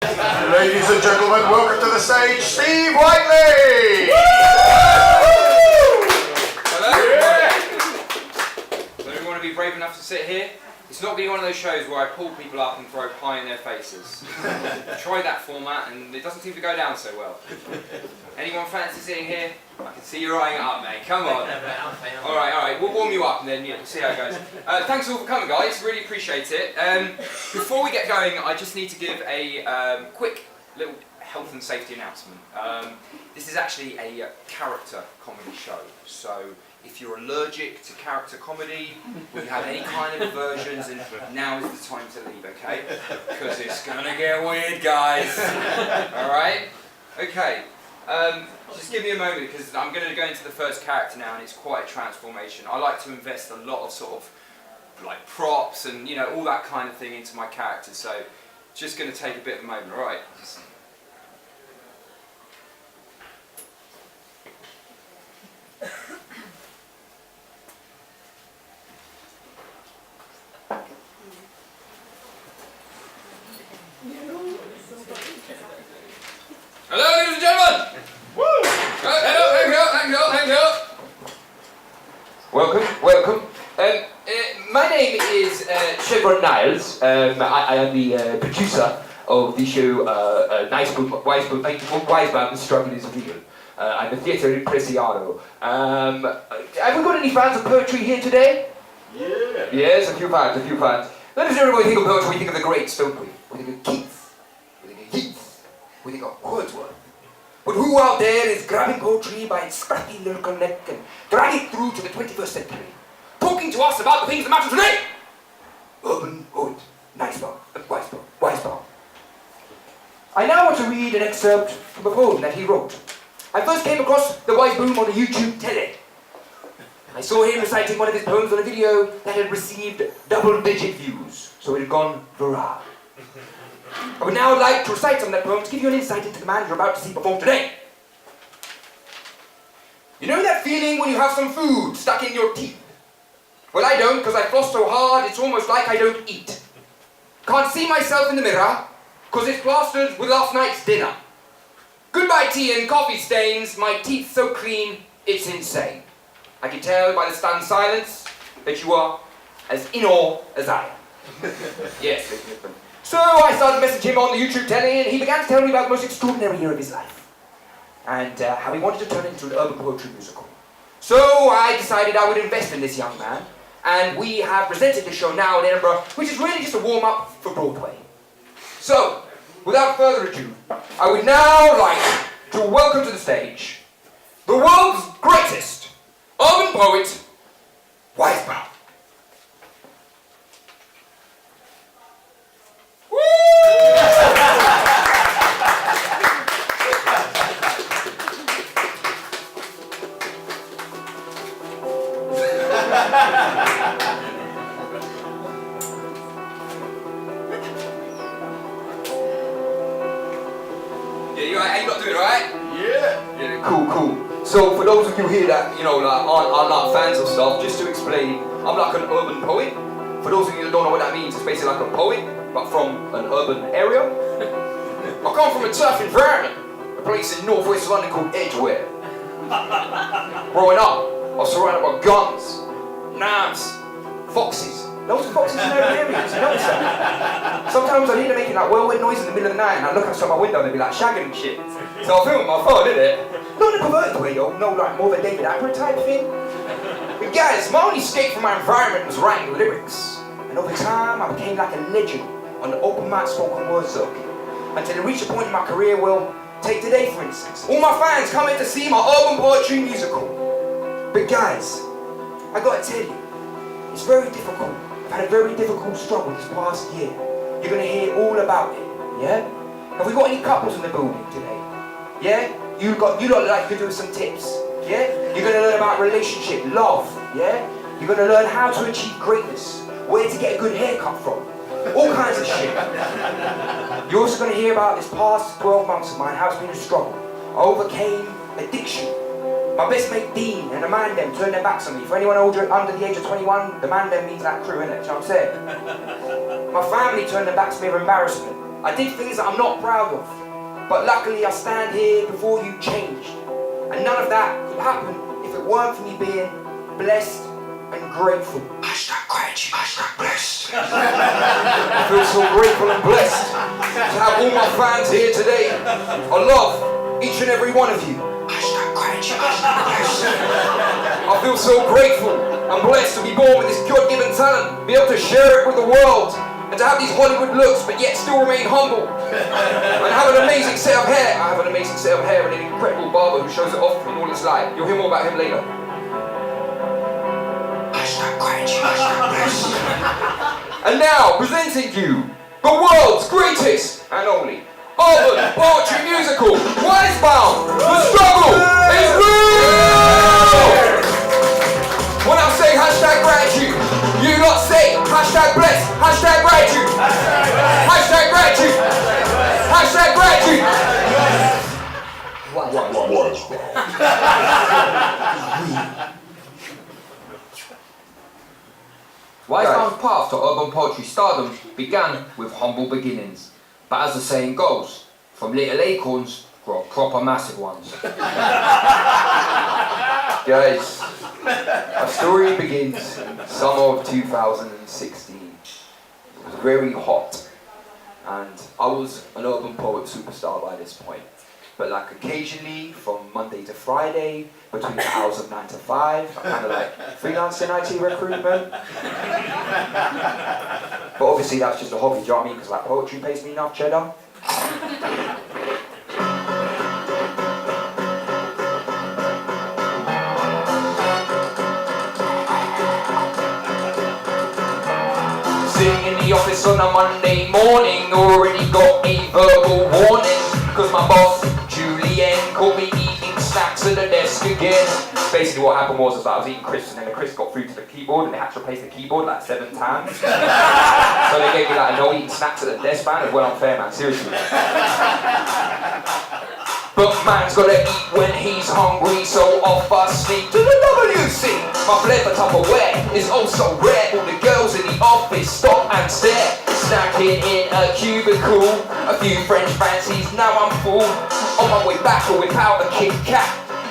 Ladies and gentlemen, welcome to the stage, Steve Whiteley! Hello? Yeah. Does anyone want to be brave enough to sit here? It's not going to be one of those shows where I pull people up and throw pie in their faces. Try that format and it doesn't seem to go down so well. Anyone fancy sitting here? I can see you're eyeing it up, mate. Come on. Alright, we'll warm you up and then we'll see how it goes. Thanks all for coming, guys. Really appreciate it. Before we get going, I just need to give a quick little health and safety announcement. This is actually a character comedy show, so if you're allergic to character comedy, or you have any kind of aversions, and now is the time to leave, okay? Because it's gonna get weird, guys. Alright? Okay. Just give me a moment, because I'm going to go into the first character now, and it's quite a transformation. I like to invest a lot of sort of like props and, you know, all that kind of thing into my character, so just going to take a bit of a moment, alright? Hello, ladies and gentlemen! Woo! Thank you. Welcome. My name is Chevron Niles. I am the producer of the show Wisebowm, The Struggle is Real. I'm a theatre impressiano. Have we got any fans of poetry here today? Yeah. Yes, a few fans. Let us know when we think of poetry, we think of the greats, don't we? We think of Keats, we think of Yeats, we think of Wordsworth. But who out there is grabbing poetry by its scrappy lyrical neck and dragging it through to the 21st century, talking to us about the things that matter today? Urban poet, Wisebowm. I now want to read an excerpt from a poem that he wrote. I first came across the Wisebowm on the YouTube telly. I saw him reciting one of his poems on a video that had received double-digit views, so it had gone viral. I would now like to recite some of that poem to give you an insight into the man you're about to see perform today. You know that feeling when you have some food stuck in your teeth? Well, I don't, because I floss so hard it's almost like I don't eat. Can't see myself in the mirror, because it's plastered with last night's dinner. Goodbye tea and coffee stains, my teeth so clean, it's insane. I can tell by the stunned silence that you are as in awe as I am. Yes. So I started messaging him on the YouTube telly, and he began to tell me about the most extraordinary year of his life. And how he wanted to turn it into an urban poetry musical. So I decided I would invest in this young man, and we have presented the show now in Edinburgh, which is really just a warm-up for Broadway. So, without further ado, I would now like to welcome to the stage the world's greatest urban poet, Wisebowm. Yeah, you got to do it, right? Yeah, cool. So for those of you here that, you know, like, aren't not fans of stuff, just to explain, I'm like an urban poet. For those of you that don't know what that means, it's basically like a poet, but from an urban area. I come from a tough environment, a place in northwest London called Edgware. Growing up, I was surrounded by guns, knives, foxes. Lots of foxes in every area, you notice that? Sometimes I hear them making like whirlwind noise in the middle of the night, and I look outside my window and they'd be like shagging and shit. So I film with my phone, innit? Not in a perverted way, yo. No, like more of a David Attenborough type thing. But guys, my only escape from my environment was writing lyrics. And over time, I became like a legend on the open mic spoken word circuit. Until I reached a point in my career, well, take today for instance. All my fans come in to see my urban poetry musical. But guys, I gotta tell you, it's very difficult. I've had a very difficult struggle this past year. You're gonna hear all about it, yeah? Have we got any couples in the building today? Yeah? You lot like to do some tips, yeah? You're gonna learn about relationship, love, yeah? You're gonna learn how to achieve greatness, where to get a good haircut from, all kinds of shit. You're also gonna hear about this past 12 months of mine, how it's been a struggle. I overcame addiction. My best mate Dean and the man them turned their backs on me. For anyone under the age of 21, the man them means that crew, innit? Do you know what I'm saying? My family turned their backs on me of embarrassment. I I did things that I'm not proud of. But luckily I stand here before you changed. And none of that could happen if it weren't for me being blessed and grateful. Hashtag gratitude, hashtag blessed. I feel so grateful and blessed to have all my fans here today. I love each and every one of you. Hashtag gratitude, hashtag blessed. I feel so grateful and blessed to be born with this God-given talent, be able to share it with the world, and to have these Hollywood looks but yet still remain humble. And have an amazing set of hair. I have an amazing set of hair and an incredible barber who shows it off in all its light. You'll hear more about him later. And now, presenting you the world's greatest and only urban poetry musical, Wisebowm. The struggle is real! When I say hashtag gratitude, you lot say hashtag bless, hashtag gratitude, hashtag gratitude, hashtag gratitude. Wisebowm's path to urban poetry stardom began with humble beginnings, but as the saying goes, from little acorns grow proper massive ones. Guys, our story begins in summer of 2016. It was very hot, and I was an urban poet superstar by this point. But like occasionally, from Monday to Friday, between the hours of 9 to 5, I'm kind of like freelance in IT recruitment. But obviously that's just a hobby, do you know what I mean? Because like poetry pays me enough cheddar. Sitting in the office on a Monday morning, already got a verbal warning, cause my boss, Julienne, caught me eating snacks at the desk again. Basically what happened was that I was eating crisps and then the crisps got through to the keyboard and they had to replace the keyboard like 7 times. So they gave me like a no eating snacks at the desk ban. It's well unfair, man, seriously. But man's gotta eat when he's hungry, so off I sneak to the WC. My flavor Tupperware is oh so rare. All the girls in the office stop and stare. Snacking in a cubicle, a few French fancies, now I'm full. On my way back, I whip out a Kit Kat.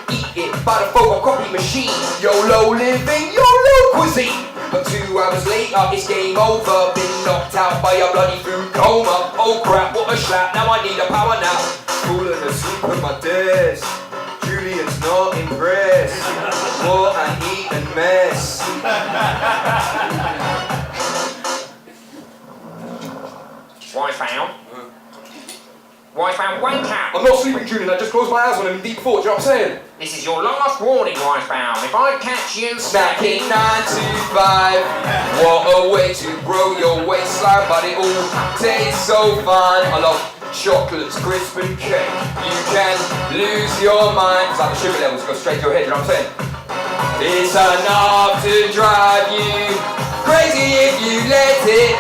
Eat it by the photocopy machine. YOLO living, YOLO cuisine. But 2 hours later, it's game over. Been knocked out by a bloody food coma. Oh crap, what a slap, now I need a power nap. Falling asleep at my desk. Julian's not impressed. What an eating mess. Wisebowm? Wisebowm, wake up! I'm not sleeping, Julian, I just closed my eyes when I'm in deep thought, do you know what I'm saying? This is your last warning, Wisebowm. If I catch you snacking 9 to 5, what a way to grow your waistline, but it all tastes so fine. I love chocolates, crisp and cake. You can lose your mind. It's like the sugar levels go straight to your head, you know what I'm saying? It's enough to drive you crazy if you let it.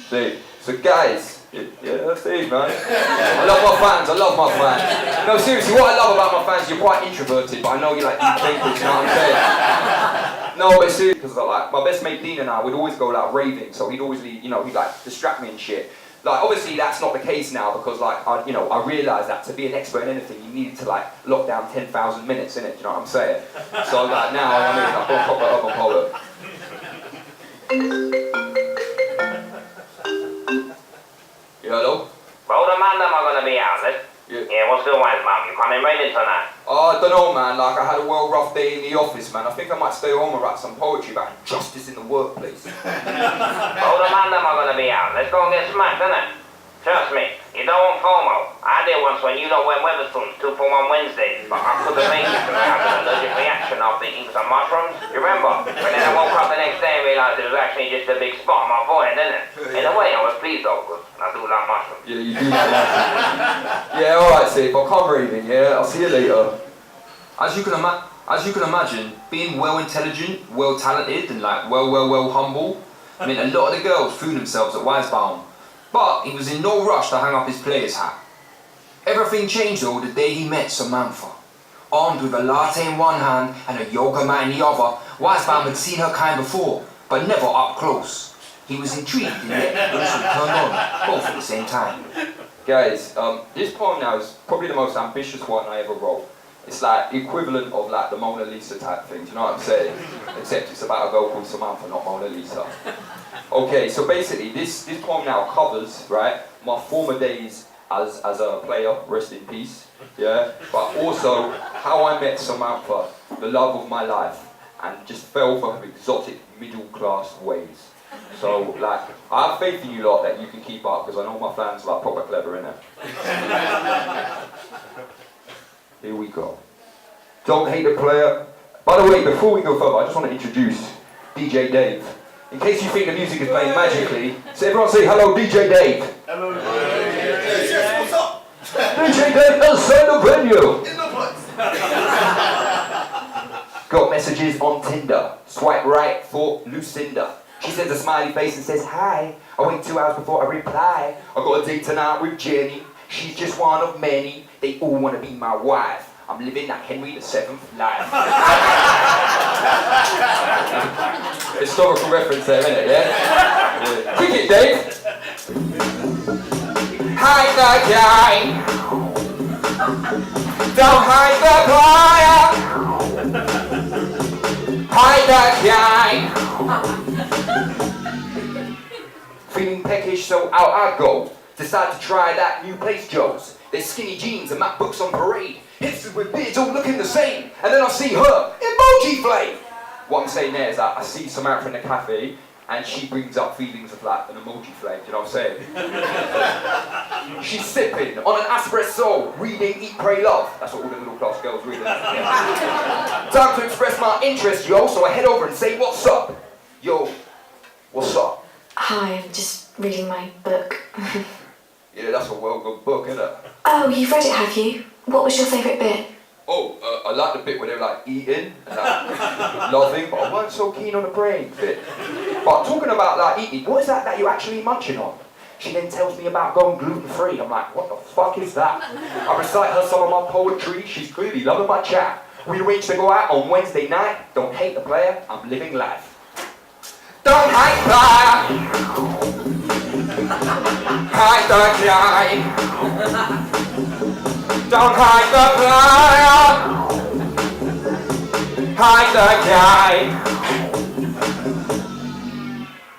See, so guys, yeah, that's it, man. I love my fans, I love my fans. No, seriously, what I love about my fans, you're quite introverted, but I know you like deep thinkers, you know what I'm saying? No, but seriously, because like, my best mate Dean and I would always go like raving, so he'd always, you know, he'd like distract me and shit. Like, obviously that's not the case now because like, I realised that to be an expert in anything, you needed to like lock down 10,000 minutes in it, you know what I'm saying? So like now, I mean, I've got a proper urban poet. Hello? Well, the man am I gonna be out, then? Yeah, what's the Wisebowm? You coming raining tonight? Oh, I don't know, man. Like, I had a well rough day in the office, man. I think I might stay home and write some poetry about justice in the workplace. Well, the man am I gonna be out? Let's go and get smacked, innit? Trust me, you don't want FOMO. I did once when you lot went Weatherspoons 2 for 1 Wednesdays, but I couldn't make it because I had an allergic reaction after eating some mushrooms. You remember? But then I woke up the next day and realised it was actually just a big spot on my forehead, isn't it? In a way, I was pleased though, because I do like mushrooms. Yeah, you do like mushrooms. Yeah, alright, Steve. I'll come raving, yeah? I'll see you later. As you can imagine, being well intelligent, well talented, and like well humble, meant a lot of the girls threw themselves at Wisebowm. But he was in no rush to hang up his player's hat. Everything changed though the day he met Samantha. Armed with a latte in one hand and a yoga mat in the other, Wisebowm had seen her kind before, but never up close. He was intrigued and yet also turned on, both at the same time. Guys, this poem now is probably the most ambitious one I ever wrote. It's like the equivalent of like the Mona Lisa type thing, do you know what I'm saying? Except it's about a girl called Samantha, not Mona Lisa. Okay, so basically this poem now covers, right, my former days as a player, rest in peace, yeah? But also how I met Samantha, the love of my life, and just fell for her exotic middle class ways. So, like, I have faith in you lot that you can keep up, because I know my fans are like proper clever, innit? Here we go. Don't hate the player. By the way, before we go further, I just want to introduce DJ Dave. In case you think the music is playing magically, so everyone say hello, DJ Dave. Hello, yes, what's up? DJ Dave outside the venue. In the place. Got messages on Tinder. Swipe right for Lucinda. She sends a smiley face and says hi. I wait 2 hours before I reply. I got a date tonight with Jenny. She's just one of many. They all want to be my wife. I'm living that Henry VII life. Historical reference there, isn't it? Yeah? Kick it, Dave. Hide the guy. Don't hide the player. Hide the guy. Feeling peckish, so out I go. Decide to try that new place, Joe's. There's skinny jeans and MacBooks on parade. Hipsters with beards all looking the same. And then I see her, emoji flame. What I'm saying there is that I see Samantha in the cafe and she brings up feelings of like an emoji flame, you know what I'm saying? She's sipping on an espresso, reading Eat, Pray, Love. That's what all the middle class girls read. Time to express my interest, yo, so I head over and say, what's up? Yo, what's up? Hi, I'm just reading my book. Yeah, that's a well-good book, isn't it? Oh, you've read it, have you? What was your favourite bit? Oh, I like the bit where they were like eating and like loving, but I weren't so keen on the praying bit. But talking about like eating, what is that you're actually munching on? She then tells me about going gluten-free. I'm like, what the fuck is that? I recite her some of my poetry. She's clearly loving my chat. We arranged to go out on Wednesday night. Don't hate the player, I'm living life. Don't hate player. Hide the guy. Don't hide the player. Hide the guy.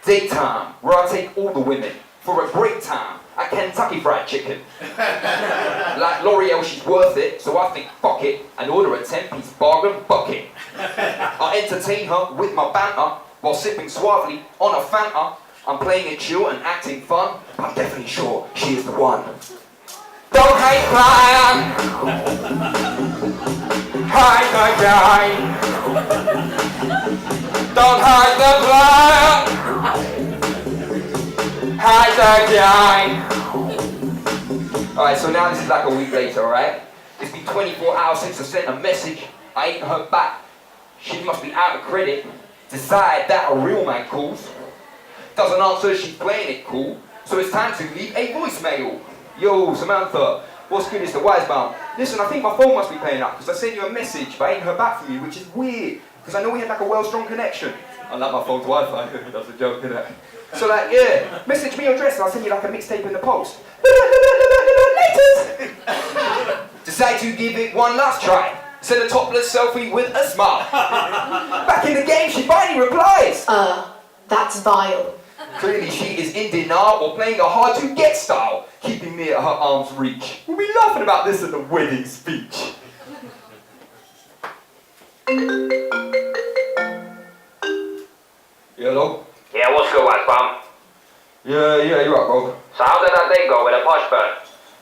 Daytime, where I take all the women for a great time at Kentucky Fried Chicken. Like L'Oreal, she's worth it, so I think fuck it and order a 10-piece bargain bucket. I entertain her with my banter while sipping suavely on a Fanta. I'm playing it chill and acting fun. I'm definitely sure she is the one. Don't hate player. Hide the guy. Don't hide the player. Hide the guy. Alright, so now this is like a week later, alright? It's been 24 hours since I sent a message. I ain't heard back. She must be out of credit. Decide that a real man calls. Doesn't answer, she's playing it cool. So it's time to leave a voicemail. Yo, Samantha, what's good? It's the Wisebowm. Listen, I think my phone must be playing up because I sent you a message, but I ain't heard back from you, which is weird. Because I know we had like a well-strong connection. Unlike my phone's Wi-Fi. That's a joke, isn't it? So like, yeah, message me your address and I'll send you like a mixtape in the post. Laters! Decide to give it one last try. Send a topless selfie with a smile. Back in the game, she finally replies. That's vile. Clearly she is in denial or playing a hard-to-get style, keeping me at her arm's reach. We'll be laughing about this at the wedding speech. Hello? Yeah, what's good, Wisebowm? Yeah, you're right, bro. So how did that date go with a posh bird?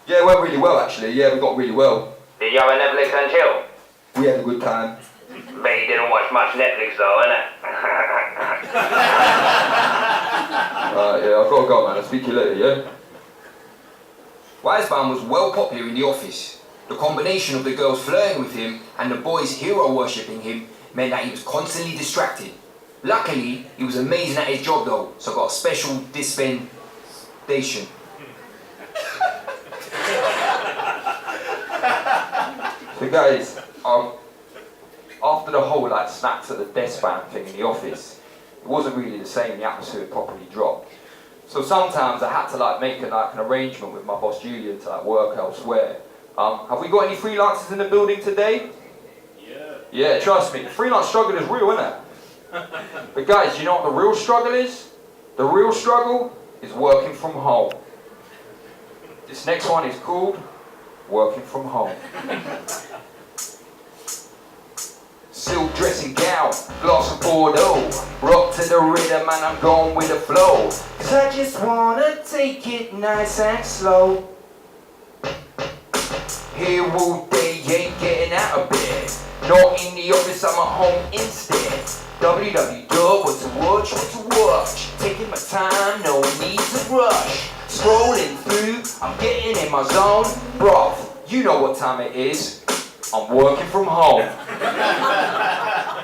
Yeah, it went really well, actually. Yeah, we got really well. Did you have a Netflix and chill? We had a good time. Bet you didn't watch much Netflix though, innit? Yeah, I've got to go, man. I'll speak to you later, yeah? Wisebowm was well popular in the office. The combination of the girls flirting with him and the boys hero worshipping him meant that he was constantly distracted. Luckily, he was amazing at his job though, so got a special dispensation. So guys, after the whole like snaps at the desk ban thing in the office, wasn't really the same, the atmosphere had properly dropped. So sometimes I had to like make an arrangement with my boss Julian to like work elsewhere. Have we got any freelancers in the building today? Yeah, trust me, the freelance struggle is real, isn't it? But guys, you know what the real struggle is? The real struggle is working from home. This next one is called Working from Home. Silk dressing gown, gloss of Bordeaux, rock to the rhythm and I'm going with the flow. 'Cause I just wanna take it nice and slow. Here all day, ain't getting out of bed. Not in the office, I'm at home instead. www, what to watch, what to watch. Taking my time, no need to rush. Scrolling through, I'm getting in my zone. Bruv, you know what time it is. I'm working from home.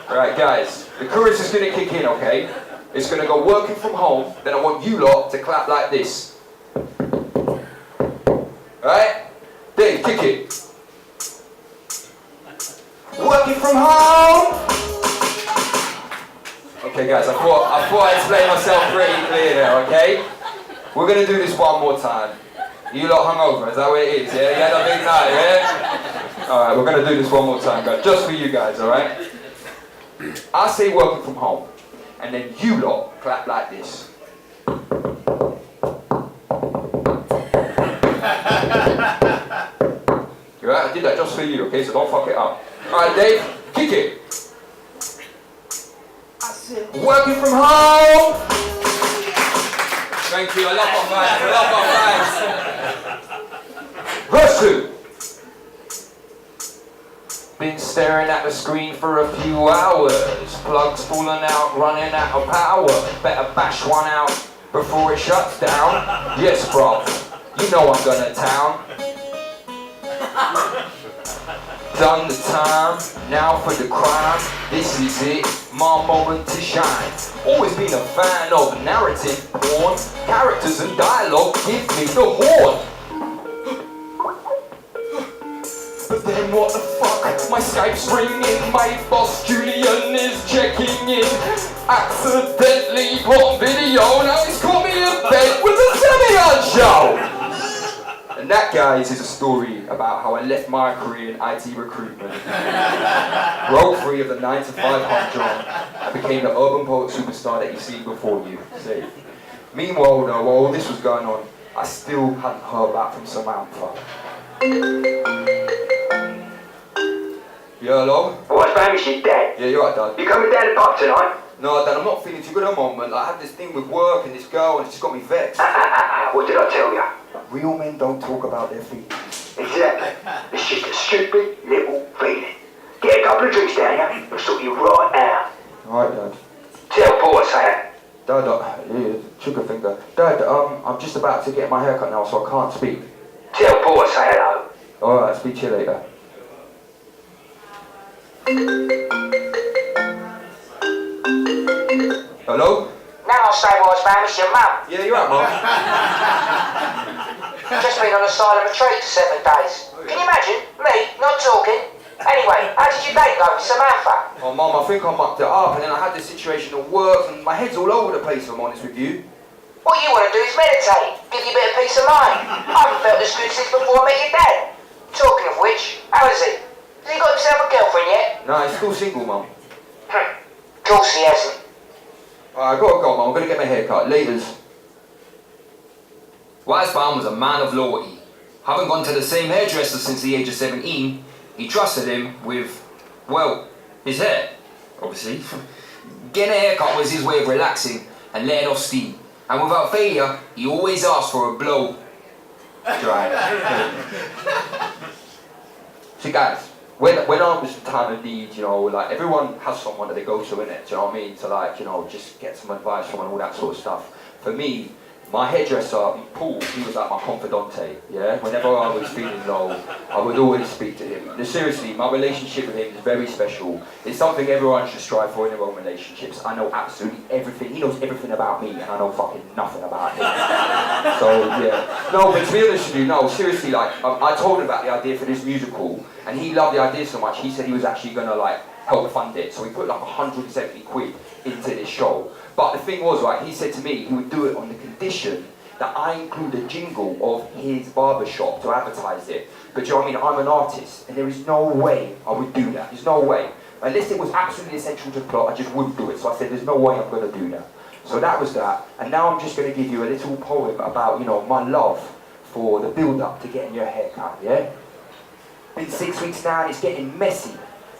Alright guys, the chorus is gonna kick in, okay? It's gonna go working from home, then I want you lot to clap like this. Alright? Dave, kick it. Working from home! Okay guys, I thought I explained myself pretty clear there, okay? We're gonna do this one more time. You lot hungover, is that what it is? Yeah, you had a big night, yeah? Alright, we're gonna do this one more time, guys. Just for you guys, alright? I say working from home, and then you lot clap like this. You right? I did that just for you, okay? So don't fuck it up. Alright, Dave, kick it. I said working from home. Thank you, I love my Verse 2. Been staring at the screen for a few hours. Plugs falling out, running out of power. Better bash one out before it shuts down. Yes, bro, you know I'm gonna town. Done the time, now for the crime. This is it, my moment to shine. Always been a fan of narrative porn. Characters and dialogue give me the horn. But then what the fuck? My Skype's ringing, my boss Julian is checking in. Accidentally put on video, now he's caught me in bed with the Simeon show. And that, guys, is a story about how I left my career in IT recruitment, broke free of the 9-to-5 humdrum, and became the urban poet superstar that you see before you. See. Meanwhile, though, while all this was going on, I still hadn't heard back from Samantha. Yeah, hello? What's famish, you dead? Yeah, you're right, Dad. You coming down the pub tonight? No, Dad, I'm not feeling too good at the moment. I had this thing with work and this girl, and it's just got me vexed. What did I tell you? Real men don't talk about their feelings. Exactly. It's just a stupid little feeling. Get a couple of drinks down here and sort you right out. Alright, Dad. Tell Paul I say that. Dad, yeah, sugar finger. Dad, I'm just about to get my haircut now, so I can't speak. Tell Paul I say hello. Alright, speak to you later. Hello? Now I'll say Wisebowm, it's your mum. Yeah, you're right, Mum. Just been on a silent retreat for 7 days. Can you imagine? Me, not talking. Anyway, how did your date go with Samantha? Oh, Mum, I think I mucked it up, and then I had this situation at work, and my head's all over the place, if I'm honest with you. What you want to do is meditate, give you a bit of peace of mind. I haven't felt this good since before I met your dad. Talking of which, how is he? Has he got himself a girlfriend yet? No, he's still single, Mum. Of course he hasn't. Alright, I gotta go, Mum. I'm gonna get my haircut. Laters. Wisebowm was a man of loyalty. Having gone to the same hairdresser since the age of 17, he trusted him with, well, his hair, obviously. Getting a haircut was his way of relaxing and letting off steam. And without failure, he always asked for a blow dry. See, guys, when I was in time of need, you know, like, everyone has someone that they go to, innit? Do you know what I mean? To, like, you know, just get some advice from and all that sort of stuff. For me, my hairdresser, Paul, he was like my confidante, yeah? Whenever I was feeling low, I would always speak to him. And seriously, my relationship with him is very special. It's something everyone should strive for in their own relationships. I know absolutely everything. He knows everything about me, and I know fucking nothing about him. So, yeah. No, but to be honest with you, no, seriously, like, I told him about the idea for this musical, and he loved the idea so much, he said he was actually gonna, like, help fund it. So he put like 170 quid into this show. But the thing was, right, he said to me he would do it on the condition that I include a jingle of his barbershop to advertise it. But do you know what I mean? I'm an artist, and there is no way I would do that. There's no way. Unless it was absolutely essential to the plot, I just wouldn't do it. So I said, there's no way I'm going to do that. So that was that. And now I'm just going to give you a little poem about, you know, my love for the build-up to getting your hair cut, yeah? Been 6 weeks now, and it's getting messy,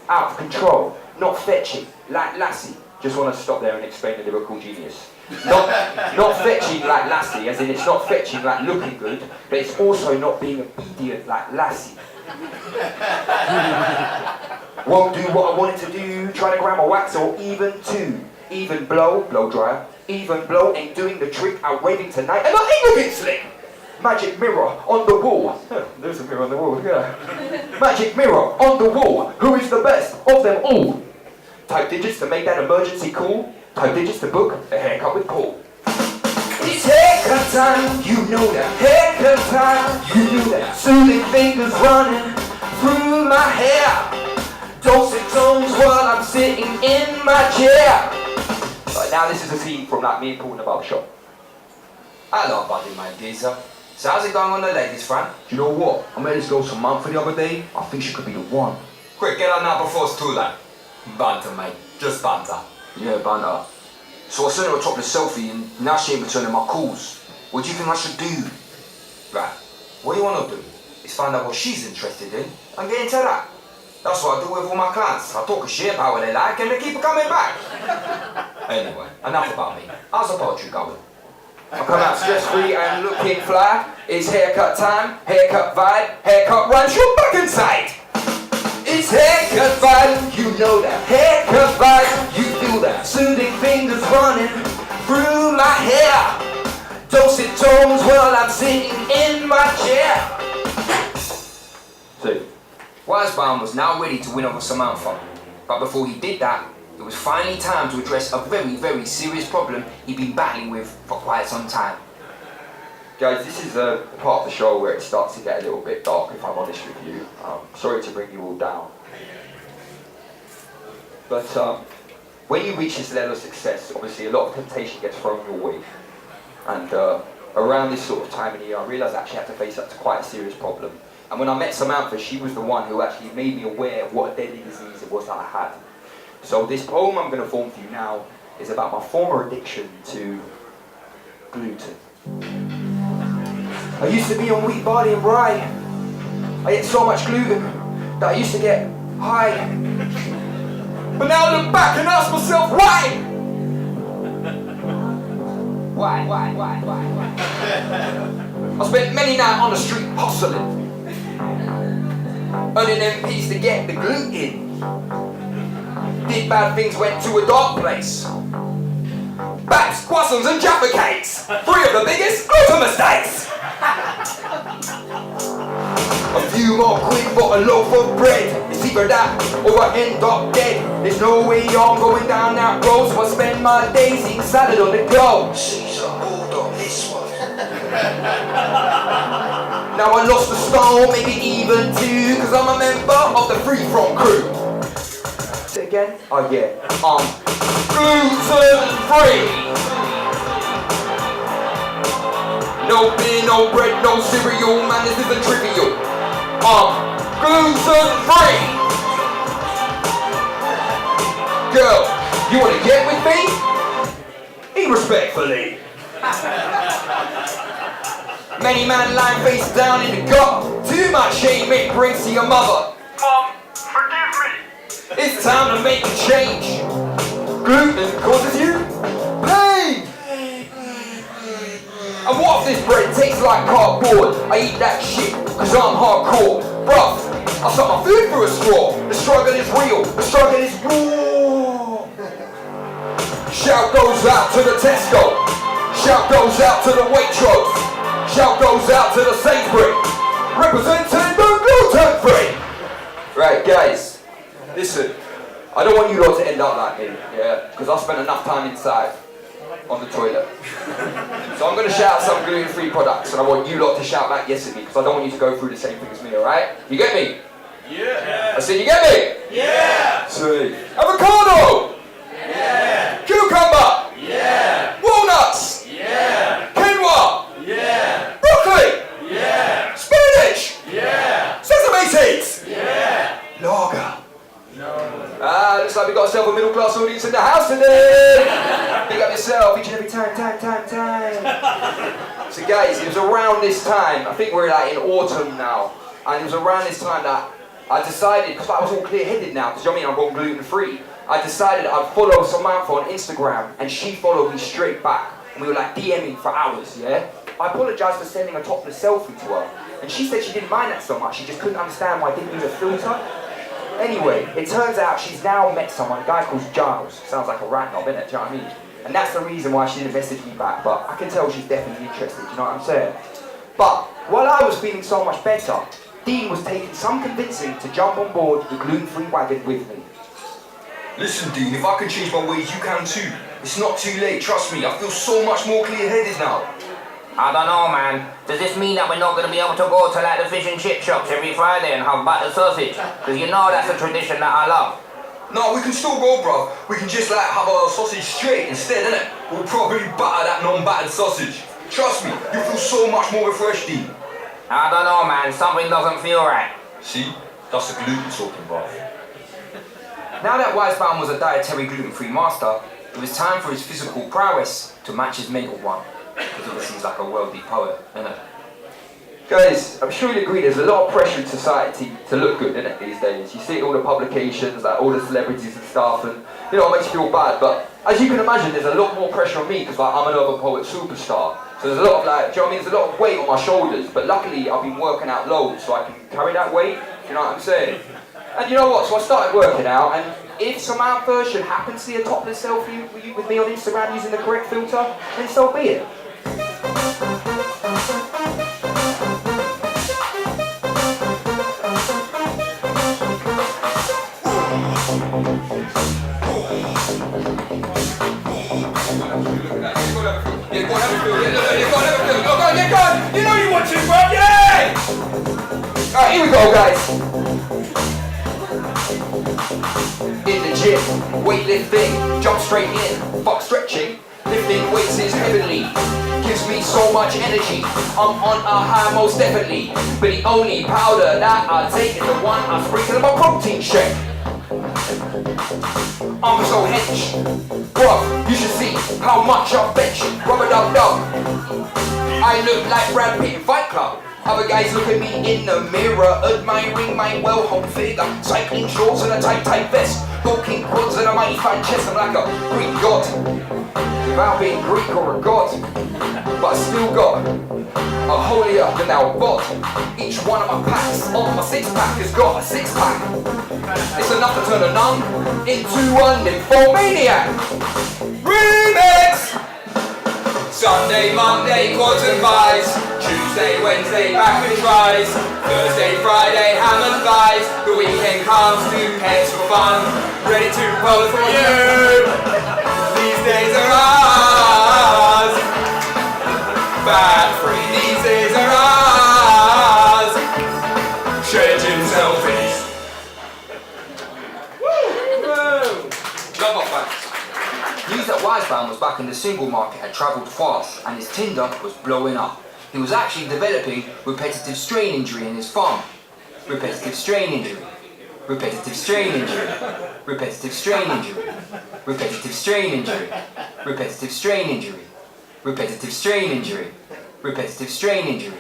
out of control, not fetching, like Lassie. Just want to stop there and explain the lyrical genius. Not fetching like Lassie, as in it's not fetching like looking good, but it's also not being obedient like Lassie. Won't do what I want it to do, trying to grab a wax or even two. Even blow dry. Even blow ain't doing the trick, out raving tonight, and I ain't looking slick. Magic mirror on the wall. Oh, there's a mirror on the wall, yeah. Magic mirror on the wall. Who is the best of them all? Type digits to make that emergency call. Type digits to book a haircut with Paul. It's haircut time, you know that. Haircut time, you know that. Soothing fingers running through my hair. Dulcet tones while I'm sitting in my chair. Right, now this is a scene from like me and Paul in the barber shop. Hello, buddy, my geezer. So how's it going on the ladies front? Do you know what? I met this girl some month the other day. I think she could be the one. Quick, get on now before it's too late. Banter, mate. Just banter. Yeah, banter. So I sent her a topless selfie and now she ain't returning my calls. What do you think I should do? Right, what you want to do is find out what she's interested in and get into that. That's what I do with all my clients. I talk a shit about what they like and they keep coming back. Anyway, enough about me. How's the poetry going? I come out stress-free and looking fly. It's haircut time, haircut vibe, haircut rhyme, shoot back inside. It's haircut vibe, you know that. Haircut vibe, you feel that. Soothing fingers running through my hair. Dulcet tones while I'm sitting in my chair. See? Wisebowm was now ready to win over Samantha. But before he did that, it was finally time to address a very, very serious problem he'd been battling with for quite some time. Guys, this is a part of the show where it starts to get a little bit dark, if I'm honest with you. Sorry to bring you all down. But when you reach this level of success, obviously a lot of temptation gets thrown your way. And around this sort of time of the year, I realised I actually had to face up to quite a serious problem. And when I met Samantha, she was the one who actually made me aware of what a deadly disease it was that I had. So this poem I'm going to form for you now is about my former addiction to gluten. I used to be on wheat, barley and rye. I ate so much gluten that I used to get high. But now I look back and ask myself, why? Why? I spent many nights on the street hustling, earning MPs to get the gluten. Did bad things, went to a dark place. Baps, croissants and Jaffa cakes. 3 of the biggest gluten mistakes. A few more quid for a loaf of bread. It's either that or I end up dead. There's no way I'm going down that road, so I spend my days eating salad on the go. She's a bulldog, this one. Now I lost a stone, maybe even 2, cause I'm a member of the Free From crew. Say again? Oh yeah, I'm gluten free. No beer, no bread, no cereal, man, this isn't trivial. I'm gluten free. Girl, you wanna get with me? Eat respectfully. Many man lying face down in the gut. Too much shame it brings to your mother. Mom, forgive me. It's time to make a change. Gluten causes you pain. And what if this bread tastes like cardboard? I eat that shit cause I'm hardcore. Bruh, I suck my food through a straw. The struggle is real, the struggle is raw. Shout goes out to the Tesco. Shout goes out to the Waitrose. Shout goes out to the Sainsbury, representing the gluten free. Right, guys, listen. I don't want you lot to end up like me, yeah, because I spent enough time inside on the toilet. So I'm going to shout some gluten-free products, and I want you lot to shout back yes at me, because I don't want you to go through the same thing as me, alright? You get me? Yeah. I said, you get me? Yeah. Sweet. Avocado! Yeah. Cucumber! myself a middle class audience in the house today. Big up yourself, each and every time. So guys, it was around this time, I think we're like in autumn now, and it was around this time that I decided, because I was all clear-headed now, because you know what I mean, I'm going gluten-free, I decided I'd follow Samantha on Instagram, and she followed me straight back, and we were like DMing for hours, yeah? I apologised for sending a topless selfie to her, and she said she didn't mind that so much, she just couldn't understand why I didn't use a filter. Anyway, it turns out she's now met someone, a guy called Giles. Sounds like a rat knob, innit? Do you know what I mean? And that's the reason why she didn't message me back, but I can tell she's definitely interested, you know what I'm saying? But while I was feeling so much better, Dean was taking some convincing to jump on board the gluten-free wagon with me. Listen, Dean, if I can change my ways, you can too. It's not too late, trust me. I feel so much more clear-headed now. I don't know, man. Does this mean that we're not going to be able to go to like the fish and chip shops every Friday and have battered sausage? Because you know that's a tradition that I love. No, we can still go, bruv. We can just like have our sausage straight instead, innit? We'll probably batter that non-battered sausage. Trust me, you feel so much more refreshed, Dean. I don't know, man. Something doesn't feel right. See? That's the gluten talking, bruv. Now that Wisebowm was a dietary gluten-free master, it was time for his physical prowess to match his mental one. Because obviously he's like a wealthy poet, innit? Guys, I'm sure you agree there's a lot of pressure in society to look good, innit, these days. You see all the publications, like all the celebrities and stuff, and you know, it makes you feel bad, but as you can imagine, there's a lot more pressure on me because like, I'm an urban poet superstar. So there's a lot of like, do you know what I mean? There's a lot of weight on my shoulders, but luckily I've been working out loads so I can carry that weight, you know what I'm saying? And you know what, so I started working out, and if Samantha should happen to see a topless selfie with me on Instagram using the correct filter, then so be it. You know you want to, bro, yeah! Alright, here we go, guys. In the gym, weightlifting, jump straight in, fuck stretching, lifting weights is heavenly, gives me so much energy, I'm on a high most definitely, but the only powder that I take is the one I sprinkle in my protein shake. I'm so hench, bruh, you should see how much I bench, rubber dub dub. I look like Brad Pitt in Fight Club. Other guys look at me in the mirror, admiring my well-honed figure. Cycling shorts and a tight vest, bulking quads and a mighty fine chest. I'm like a Greek god, without being Greek or a god, but I still got a holier than thou god. Each one of my packs on my six-pack has got a six-pack. It's enough to turn a nun into a nymphomaniac. Remix! Sunday, Monday, quads and buys. Tuesday, Wednesday, back with tries. Thursday, Friday, ham and thighs. The weekend comes to heads for fun. Ready to pose for you. These days are ours. Fat free, these days are ours. Changing selfies. Woo! Love my fans. News that Wisebowm was back in the single market had travelled fast and his Tinder was blowing up. He was actually developing repetitive strain injury in his farm. Repetitive strain injury. Repetitive strain injury. Repetitive strain injury. Repetitive strain injury. Repetitive strain injury. Repetitive strain injury. Repetitive strain injury.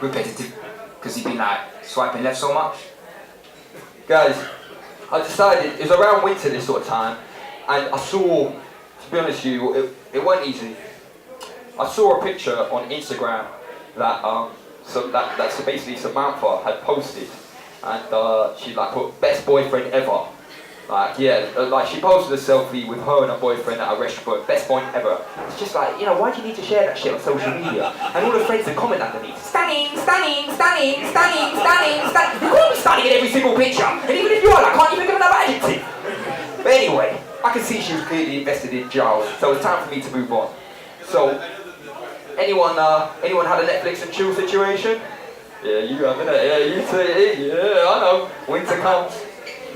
Repetitive, because he'd been like swiping left so much. Guys, I decided, it was around winter this sort of time, and I saw, to be honest with you, it wasn't easy. I saw a picture on Instagram that that basically Samantha had posted, and she like put best boyfriend ever. Like like she posted a selfie with her and her boyfriend at a restaurant, best point ever. It's just like, you know, why do you need to share that shit on social media? And all the friends that comment underneath, stunning, stunning, stunning, stunning, stunning, stunning. You can't be stunning in every single picture, and even if you are, I can't even give another adjective. But anyway, I can see she was clearly invested in Giles, so it's time for me to move on. So, anyone had a Netflix and chill situation? Yeah, you have, innit? Yeah, you too. Yeah, I know. Winter comes.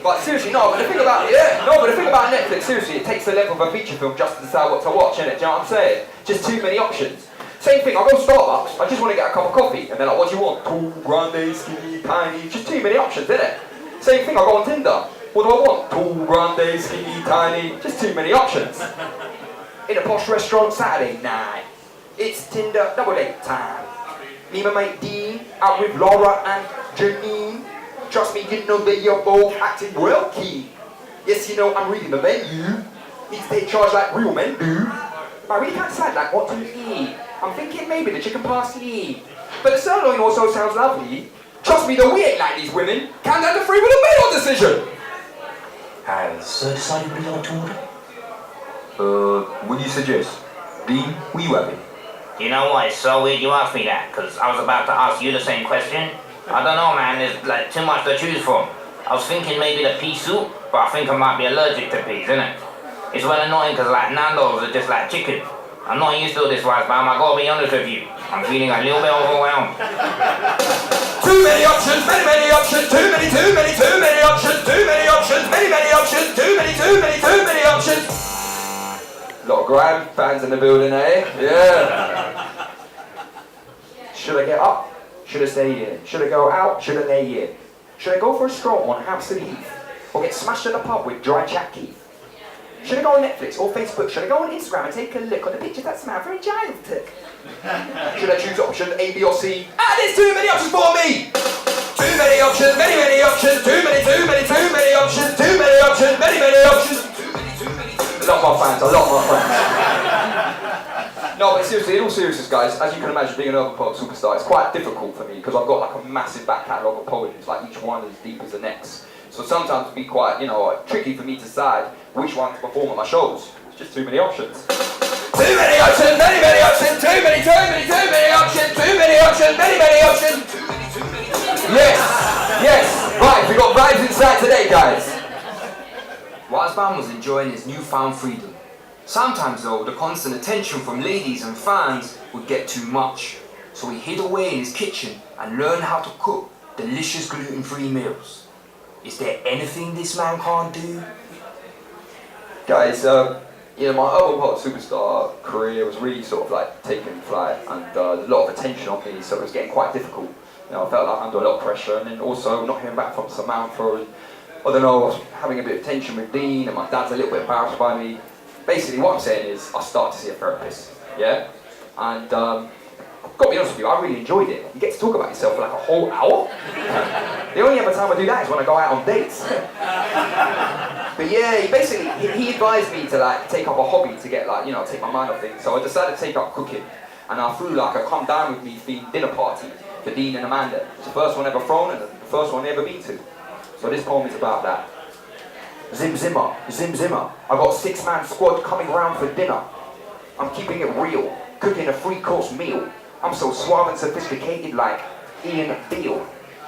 But seriously, but the thing about Netflix, seriously, it takes the length of a feature film just to decide what to watch, innit? Do you know what I'm saying? Just too many options. Same thing, I go to Starbucks, I just want to get a cup of coffee, and they're like, what do you want? Cool, grande, skinny, tiny, just too many options, innit? Same thing, I go on Tinder, What do I want? Tall, grande, skinny, tiny, just too many options. In a posh restaurant Saturday night, it's Tinder double date time. Me and my mate Dean, out with Laura and Janine. Trust me, you know that you're both acting well keen. Yes, you know I'm reading the menu. Need to take charge like real men do. But I really can't decide like what to eat. I'm thinking maybe the chicken parsley. But the sirloin also sounds lovely. Trust me, though, we ain't like these women. Count down to 3 with a middle decision. Has decided what you like to order? What do you suggest? Dean, what you having? You know what, it's so weird you asked me that, because I was about to ask you the same question. I don't know, man, there's like too much to choose from. I was thinking maybe the pea soup, but I think I might be allergic to peas, innit? It's well annoying because like Nando's are just like chicken. I'm not used to this, Wisebowm, I gotta be honest with you. I'm feeling a little bit overwhelmed. Too many options, many options, too many options, too many options, many options, too many options. Lot of grime fans in the building, eh? Yeah. Should I get up? Should I stay in? Should I go out? Should I lay in? Should I go for a stroll on Hampstead Heath? Or get smashed in a pub with dry chat Keith? Should I go on Netflix or Facebook? Should I go on Instagram and take a look on the pictures that smell very childhood? Should I choose option A, B or C? Ah, there's too many options for me! Too many options, many options, too many options, too many options, many options. A lot more fans, a lot more fans. No, but seriously, in all seriousness, guys, as you can imagine, being an urban poet superstar, it's quite difficult for me because I've got like a massive back catalogue of poems, like each one as deep as the next. So sometimes it'd be quite, tricky for me to decide which one to perform at my shows. It's just too many options. Too many options, many options, too many options, too many options, many options. Yes, right, we got vibes inside today, guys. Wisebowm was enjoying his newfound freedom. Sometimes though, the constant attention from ladies and fans would get too much. So he hid away in his kitchen and learned how to cook delicious gluten-free meals. Is there anything this man can't do? Guys, my urban pop superstar career was really sort of like taking flight and a lot of attention on me, so it was getting quite difficult. I felt like under a lot of pressure, and then also not hearing back from Samantha, and I don't know, I was having a bit of tension with Dean, and my dad's a little bit embarrassed by me. Basically, what I'm saying is, I started to see a therapist, yeah? And I've got to be honest with you, I really enjoyed it. You get to talk about yourself for like a whole hour. The only other time I do that is when I go out on dates. But yeah, he advised me to like take up a hobby to get like, take my mind off things. So I decided to take up cooking. And I threw like a come down with me themed dinner party for Dean and Amanda. It's the first one ever thrown and the first one ever been to. So this poem is about that. Zim Zimmer, I got a 6-man squad coming round for dinner. I'm keeping it real, cooking a 3-course meal. I'm so suave and sophisticated like Ian Beale.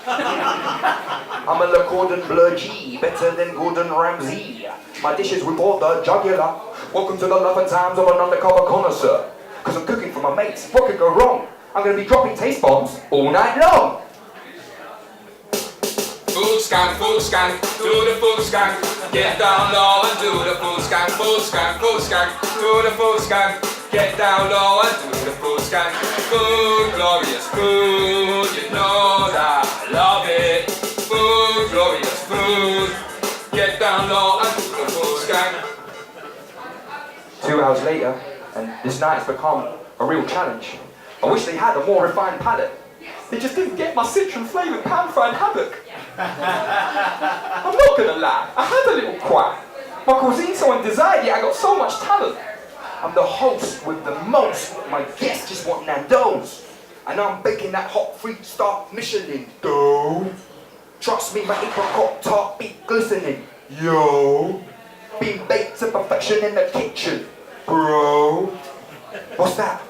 I'm a Le Cordon Bleu G, better than Gordon Ramsay. My dishes with all the jugular. Welcome to the love and times of an undercover connoisseur. Cause I'm cooking for my mates, what could go wrong? I'm gonna be dropping taste bombs all night long. Food scan, do the food scan. Get down low and do the food scan, do the food scan. Get down low and do the food scan. Food, glorious food, you know that I love it. Food, glorious food. Get down low and do the food scan. 2 hours later, and this night has become a real challenge. I wish they had a more refined palate. They just didn't get my citron-flavoured pan-fried haddock. I'm not gonna lie, I had a little quack. My cuisine's so undesired, yet I got so much talent. I'm the host with the most, my guests just want Nando's. And I'm baking that hot 3-star Michelin dough. Trust me, my apricot tart be glistening, yo. Been baked to perfection in the kitchen, bro. What's that?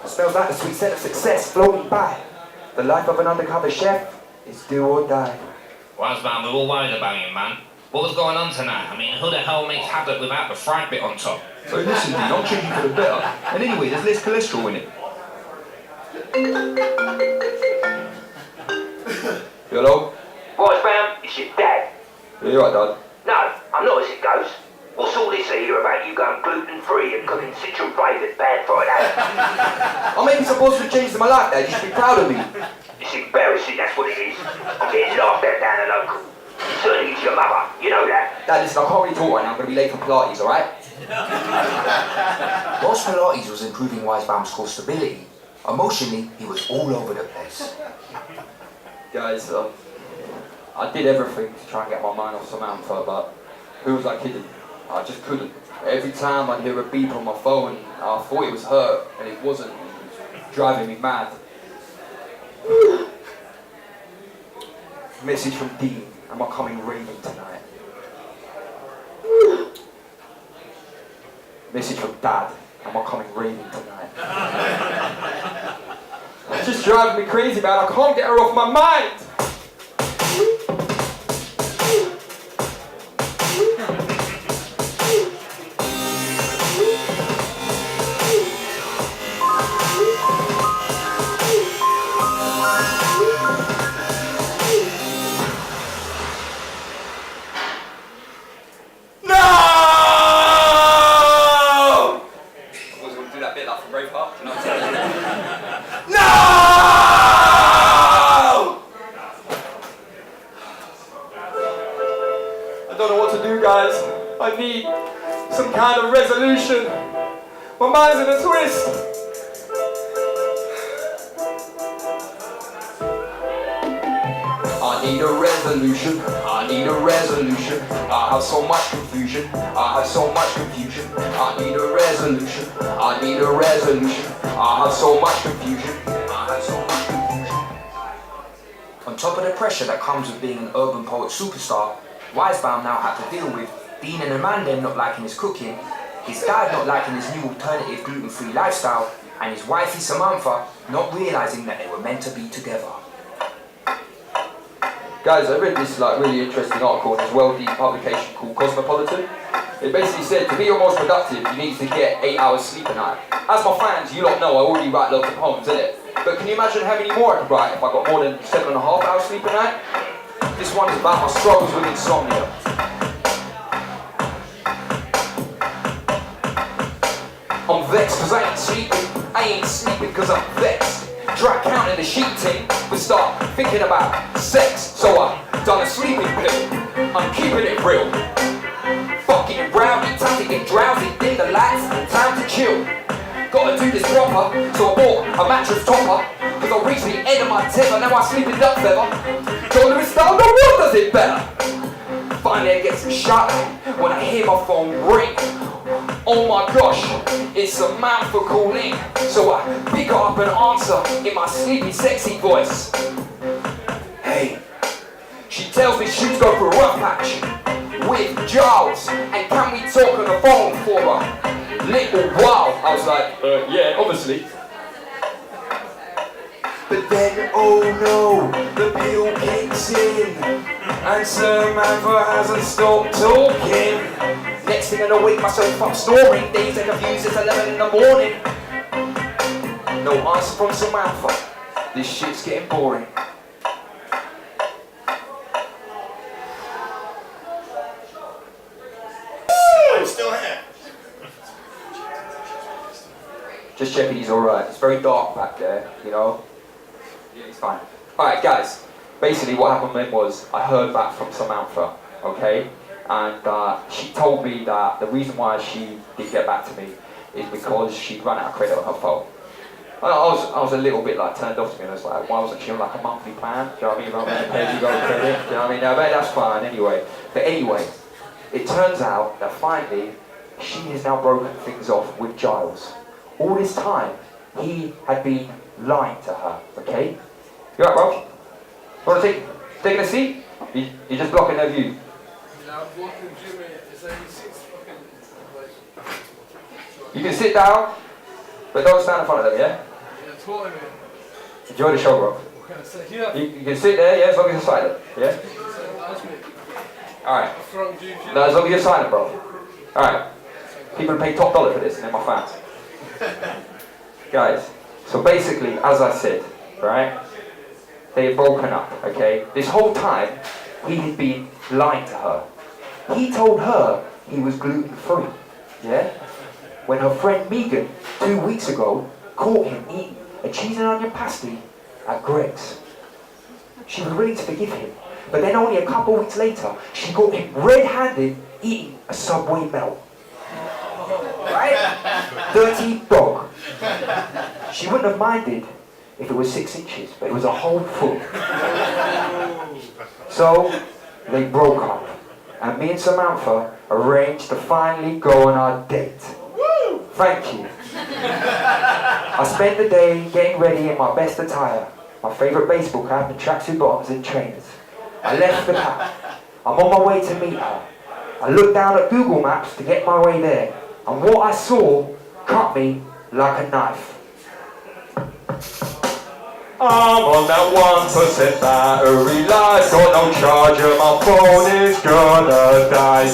It smells like the sweet scent of success floating by. The life of an undercover chef is do or die. Wisebowm, we're all worried about you, man. What was going on tonight? I mean, who the hell makes haddock without the fried bit on top? So listen, Dean, I'm changing for the better. And anyway, there's less cholesterol in it. Hello? Wisebowm, it's your dad. Yeah, you right, Dad? No, I'm not as it goes. What's all this here about you going gluten-free and cooking citron-flavoured pan-fried haddock? I'm making some positive changes in my life, Dad. You should be proud of me. It's embarrassing, that's what it is. I'm getting laughed at down the local. Turning into your mother, you know that. Dad, listen, I can't really talk right now. I'm going to be late for Pilates, alright? Whilst Pilates was improving Wisebowm's core stability, emotionally, he was all over the place. Guys, I did everything to try and get my mind off Samantha, but who was I kidding? I just couldn't. Every time I'd hear a beep on my phone, I thought it was her, and it wasn't. It was driving me mad. Message from Dean. Am I coming raving tonight? Message from Dad. Am I coming raving tonight? It's just driving me crazy, man. I can't get her off my mind. Guys, I need some kind of resolution. My mind's in a twist. I need a resolution. I need a resolution. I have so much confusion. I have so much confusion. I need a resolution. I need a resolution. I have so much confusion. I have so much confusion. On top of the pressure that comes with being an urban poet superstar, Wisebowm now had to deal with Dean and Amanda not liking his cooking, his dad not liking his new alternative gluten-free lifestyle, and his wifey Samantha not realising that they were meant to be together. Guys, I read this really interesting article in this well-deep publication called Cosmopolitan. It basically said, to be your most productive, you need to get 8 hours sleep a night. As my fans, you lot know I already write loads of poems, innit? But can you imagine how many more I could write if I got more than 7.5 hours sleep a night? This one is about my struggles with insomnia. I'm vexed cause I ain't sleeping. I ain't sleeping cause I'm vexed. Try counting the sheep team, but start thinking about sex. So I done a sleeping pill. I'm keeping it real. Fucking around, it's time to get drowsy. Dim the lights, time to chill. Gotta do this proper, so I bought a mattress topper. Cause I reached the end of my tether, now I sleep in duck feather. Don't it style, no one does it better. Finally I get some shot when I hear my phone ring. Oh my gosh, it's Samantha calling. So I pick her up and answer in my sleepy sexy voice. Hey, she tells me she's going for a rough patch with Giles, and can we talk on the phone for a little while? I was like, yeah, obviously. But then, oh no, the pill kicks in, and Samantha hasn't stopped talking. Next thing I know, wake myself up snoring. Days are confused, it's 11 in the morning. No answer from Samantha. This shit's getting boring. I'm still here. Just checking he's alright. It's very dark back there, you know. Yeah, he's fine. Alright guys, basically what happened then was I heard back from Samantha, okay? And she told me that the reason why she didn't get back to me is because she'd run out of credit on her phone. I was a little bit turned off to me, and I was like, why wasn't she on a monthly plan? Do you know what I mean? Rather than pay-as-you-go credit, do you know what I mean? No, but that's fine anyway. But anyway, it turns out that finally she has now broken things off with Giles. All this time, he had been lying to her, okay? You alright, bro? You want to taking a seat? You're just blocking their view. You can sit down, but don't stand in front of them, yeah? Enjoy the show, bro. You can sit there, yeah, as long as you're silent, yeah? Alright. No, as long as you're silent, bro. Alright. People pay top dollar for this, and they're my fans. Guys, so basically, as I said, right? They had broken up, okay? This whole time, he had been lying to her. He told her he was gluten-free, yeah? When her friend Megan, 2 weeks ago, caught him eating a cheese and onion pasty at Greg's. She was willing to forgive him, But then only a couple weeks later, she got him red-handed eating a Subway melt. Right? Dirty dog. She wouldn't have minded if it was 6 inches, but it was a whole foot. So, they broke up, and me and Samantha arranged to finally go on our date. Thank you. I spent the day getting ready in my best attire, my favourite baseball cap and tracksuit bottoms and trainers. I left the cab. I'm on my way to meet her. I looked down at Google Maps to get my way there, and what I saw cut me like a knife. I'm on that 1% battery life, got no charger, my phone is gonna die.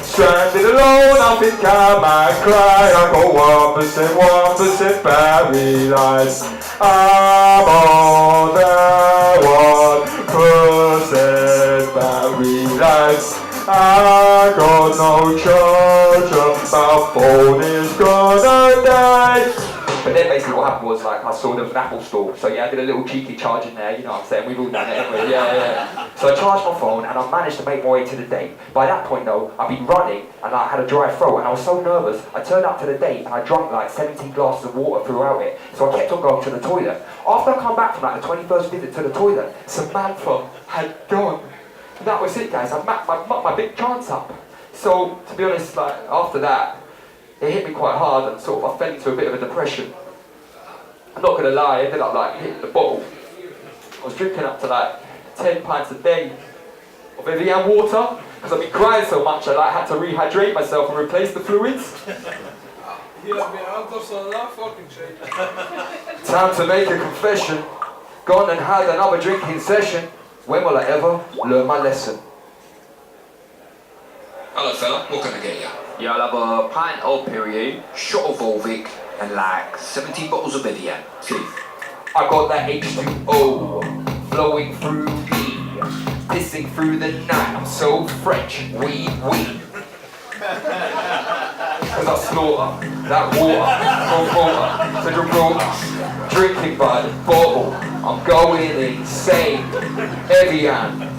Stranded alone, I think I might cry. I got 1% battery life. I'm on that 1% battery life. I got no charger, my phone is gonna die. But then basically what happened was, like, I saw there was an Apple store, so yeah, I did a little cheeky charge in there, you know what I'm saying, we've all done it, haven't we? Yeah. So I charged my phone and I managed to make my way to the date. By that point though, I'd been running and I had a dry throat and I was so nervous, I turned up to the date and I drank like 17 glasses of water throughout it, so I kept on going to the toilet. After I come back from like the 21st visit to the toilet, Samantha had gone. And that was it, guys, I mucked my big chance up. So, to be honest, like, after that, it hit me quite hard and sort of I fell into a bit of a depression. I'm not gonna lie, I ended up like hitting the bottle. I was drinking up to like 10 pints a day of Evian water because I've been crying so much I like had to rehydrate myself and replace the fluids. Time to make a confession. Gone and had another drinking session. When will I ever learn my lesson? Hello fella, what can I get you? Yeah, I'll have a pint of Perrier, shot of Volvic, and like 17 bottles of Evian. See? I got that H2O flowing through me, pissing through the night. I'm so French, weed. Cause I slaughter that water from water to Gibraltar, drinking by the bottle. I'm going insane. Evian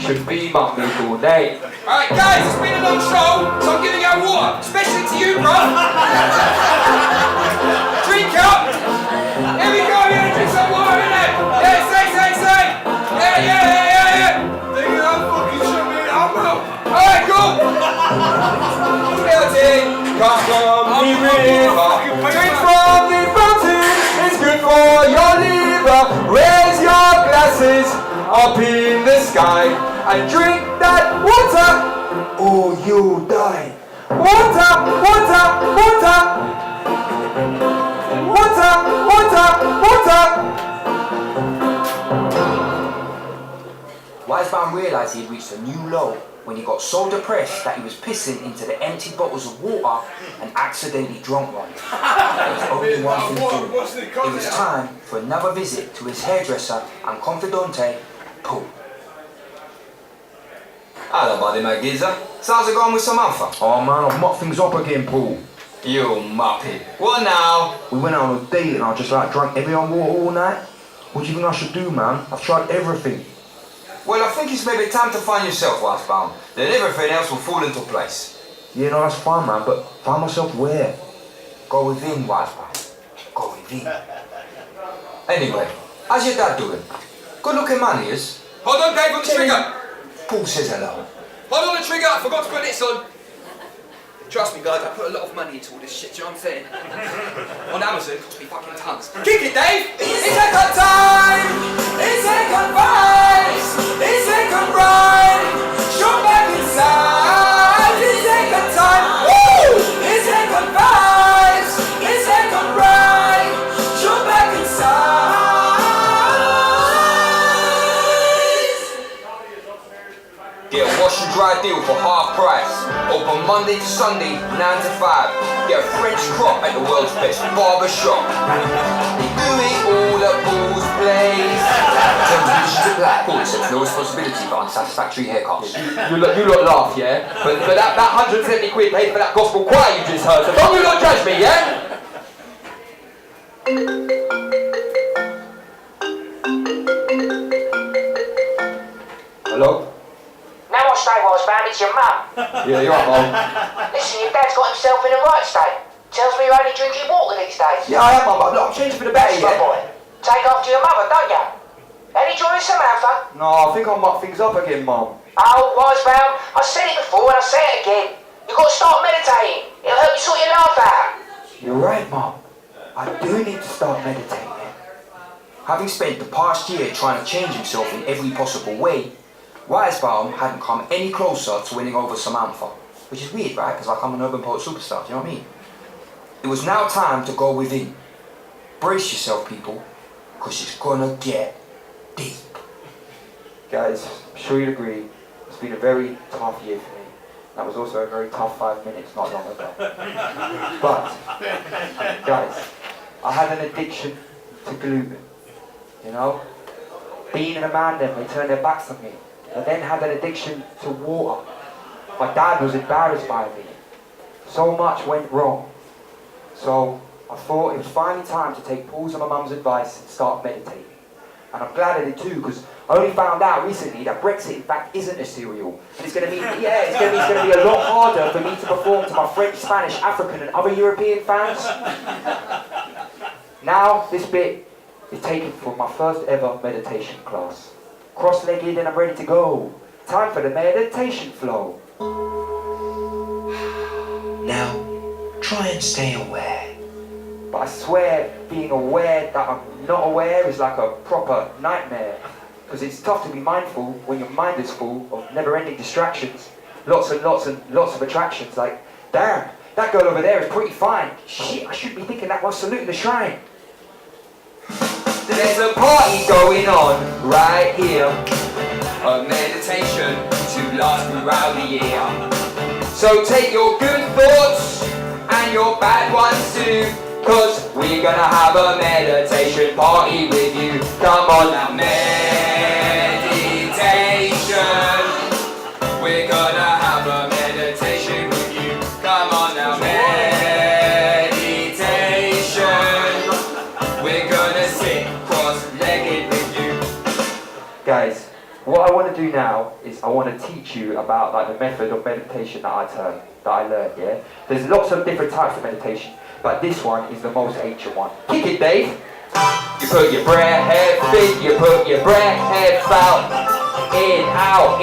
should be my middle name. Alright guys, it's been a long show, so I'm giving out water, especially to you, bro. Drink up. Here we go, we're gonna drink some water, innit? Yeah, say. Yeah. Think that fucking shit, man. I'm out. Alright, cool. Guilty. Come from the river. Drink from the fountain, it's good for your liver. Raise your glasses up in the sky and drink that water, or you'll die. Water. Wisebowm realised he had reached a new low when he got so depressed that he was pissing into the empty bottles of water and accidentally drunk one. There was only one thing to do. It was time for another visit to his hairdresser and confidante, Paul. Hello, buddy, my geezer. So how's it going with Samantha? Oh man, I've mucked things up again, Paul. You muppet. What now? We went out on a date and I just like drank Evian water all night. What do you think I should do, man? I've tried everything. Well, I think it's maybe time to find yourself, Wisebowm. Then everything else will fall into place. Yeah, no, that's fine, man, but find myself where? Go within, Wisebowm. Go within. Anyway, how's your dad doing? Good looking man he is. Hold on, Dave, on the trigger. Paul says hello. Hold on the trigger, I forgot to put this on. Trust me guys, I put a lot of money into all this shit, do you know what I'm saying? On Amazon, it cost me fucking tons. Kick it, Dave! It's second time! It's second vibes! It's second ride! Shove back inside! It's second time! Woo! It's second vibes! It's second ride! Shove back inside! Get a wash and dry deal for half price. Open Monday to Sunday, 9 to 5. Get a French crop at the world's best barber shop. They do it all at Paul's place. Terms and conditions apply. Paul accepts no responsibility for unsatisfactory haircuts. You lot laugh, yeah? But that 170 quid paid for that gospel choir you just heard, so don't you not judge me, yeah? Hello? Now I stay Wisebowm, it's your mum. Yeah, you're right, Mum. Listen, your dad's got himself in a right state. Tells me you're only drinking water these days. Yeah, I am, Mum, but look, I'm changing for the better, That's my yeah? boy. Take after your mother, don't you? Any joy in Samantha? No, I think I'll muck things up again, Mum. Oh, Wisebowm, I said it before and I'll say it again. You've got to start meditating. It'll help you sort your life out. You're right, Mum. I do need to start meditating. Having spent the past year trying to change himself in every possible way, Wisebowm hadn't come any closer to winning over Samantha. Which is weird, right? Because like I'm an urban poet superstar, do you know what I mean? It was now time to go within. Brace yourself, people, because it's gonna get deep. Guys, I'm sure you'd agree, it's been a very tough year for me. That was also a very tough 5 minutes not long ago. But, guys, I had an addiction to gluten. You know? Being in a man then, they turned their backs on me. I then had an addiction to water. My dad was embarrassed by me. So much went wrong. So I thought it was finally time to take Paul's and my mum's advice and start meditating. And I'm glad I did too, because I only found out recently that Brexit in fact isn't a cereal. And it's gonna be a lot harder for me to perform to my French, Spanish, African and other European fans. Now this bit is taken from my first ever meditation class. Cross-legged and I'm ready to go. Time for the meditation flow. Now, try and stay aware. But I swear, being aware that I'm not aware is like a proper nightmare. Because it's tough to be mindful when your mind is full of never-ending distractions. Lots and lots and lots of attractions. Like, damn, that girl over there is pretty fine. Shit, I should be thinking that while saluting the shrine. There's a party going on right here. A meditation to last throughout the year. So take your good thoughts and your bad ones too. Cause we're gonna have a meditation party with you. Come on now, meditation. We're gonna have a meditation with you. Come on now, meditation. We're gonna sit cross-legged with you. Guys, what I want to do now is I want to teach you about like the method of meditation that I learned, yeah? There's lots of different types of meditation, but this one is the most ancient one. Kick it, Dave! You put your breath in, you put your breath out. In, out,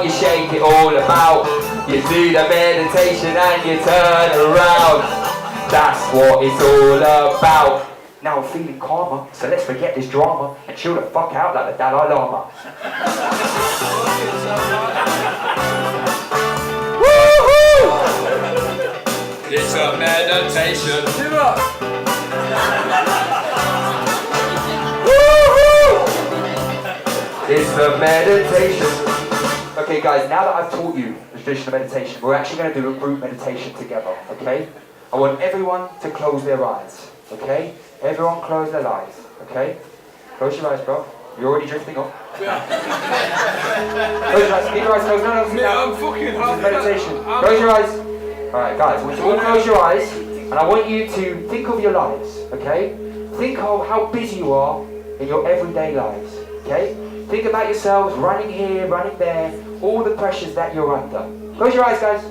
you shake it all about. You do the meditation and you turn around. That's what it's all about. Now I'm feeling calmer, so let's forget this drama and chill the fuck out like the Dalai Lama. Woohoo! It's a meditation. Woohoo! It's a meditation. Okay guys, now that I've taught you the traditional meditation, we're actually going to do a group meditation together, okay? I want everyone to close their eyes, okay? Everyone close their eyes, okay? Close your eyes, bro. You're already drifting off. Close your eyes, keep your eyes closed. No, sit down. I'm fucking This is meditation. Close your eyes. Alright guys, I want you all to close your eyes and I want you to think of your lives, okay? Think of how busy you are in your everyday lives, okay? Think about yourselves running here, running there, all the pressures that you're under. Close your eyes guys.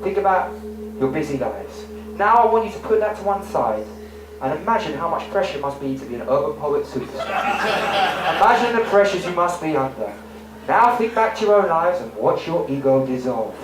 Think about your busy lives. Now I want you to put that to one side and imagine how much pressure it must be to be an urban poet superstar. Imagine the pressures you must be under. Now think back to your own lives and watch your ego dissolve.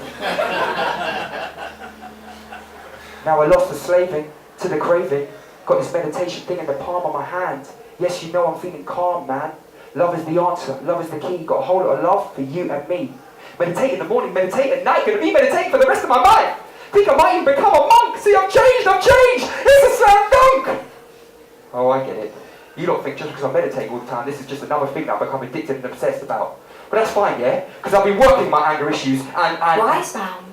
Now I lost the slaving to the craving. Got this meditation thing in the palm of my hand. Yes, you know I'm feeling calm, man. Love is the answer, love is the key. Got a whole lot of love for you and me. Meditate in the morning, meditate at night. Gonna be meditating for the rest of my life. Think I might even become a monk. See, I've changed. It's a slam dunk. Oh, I get it. You don't think just because I meditate all the time, this is just another thing that I've become addicted and obsessed about. But that's fine, yeah? Because I've been working my anger issues and... Wisebowm,